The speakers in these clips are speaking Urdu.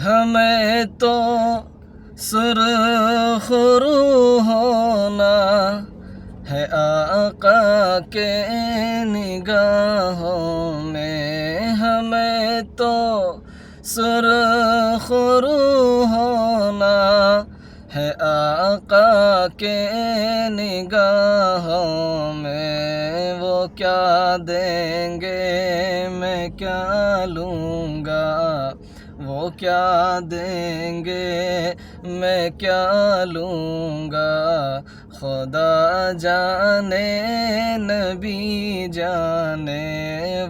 ہمیں تو سرخ رو ہونا ہے آقا کے نگاہوں میں، ہمیں تو سرخ رو ہونا ہے آقا کے نگاہوں میں۔ وہ کیا دیں گے میں کیا لوں گا، وہ کیا دیں گے میں کیا لوں گا، خدا جانے نبی جانے۔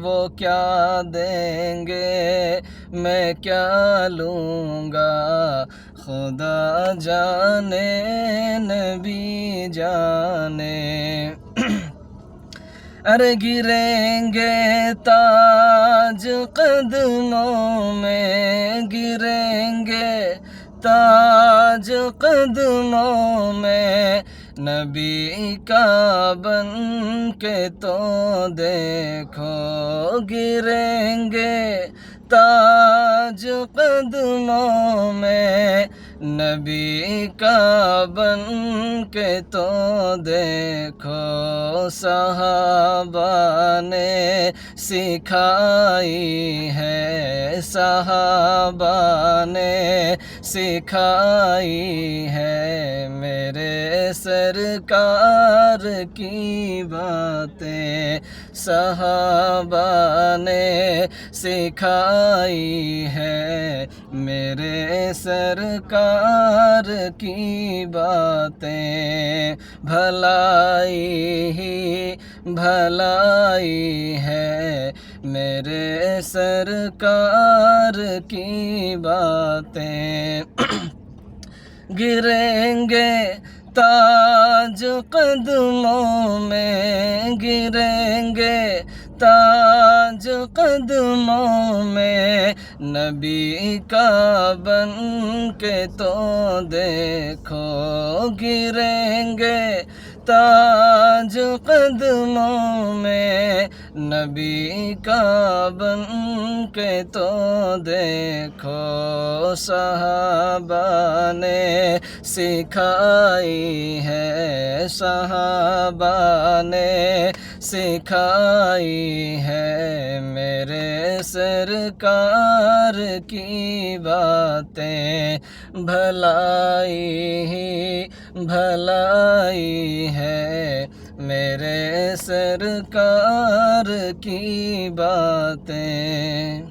وہ کیا دیں گے میں کیا لوں گا، خدا جانے نبی جانے۔ ارے گریں گے تاج قدموں میں، گریں گے تاج قدموں میں، نبی کا بن کے تو دیکھو۔ گریں گے تاج قدموں میں، نبی کا بن کے تو دیکھو۔ صحابہ نے سکھائی ہے، صحابہ نے سکھائی ہے، میرے سرکار کی باتیں صحابہ نے سکھائی ہے، میرے سرکار کی باتیں۔ بھلائی ہی بھلائی ہے، میرے سرکار کی باتیں۔ گریں گے تاج قدموں میں، گریں گے تاج قدموں میں، نبی کا بن کے تو دیکھو۔ گریں گے تاج قدموں میں، نبی کا بن کے تو دیکھو۔ صحابہ نے سکھائی ہے، صحابہ نے سکھائی ہے، میرے سرکار کی باتیں۔ بھلائی ہی بھلائی ہے، میرے سرکار کی باتیں۔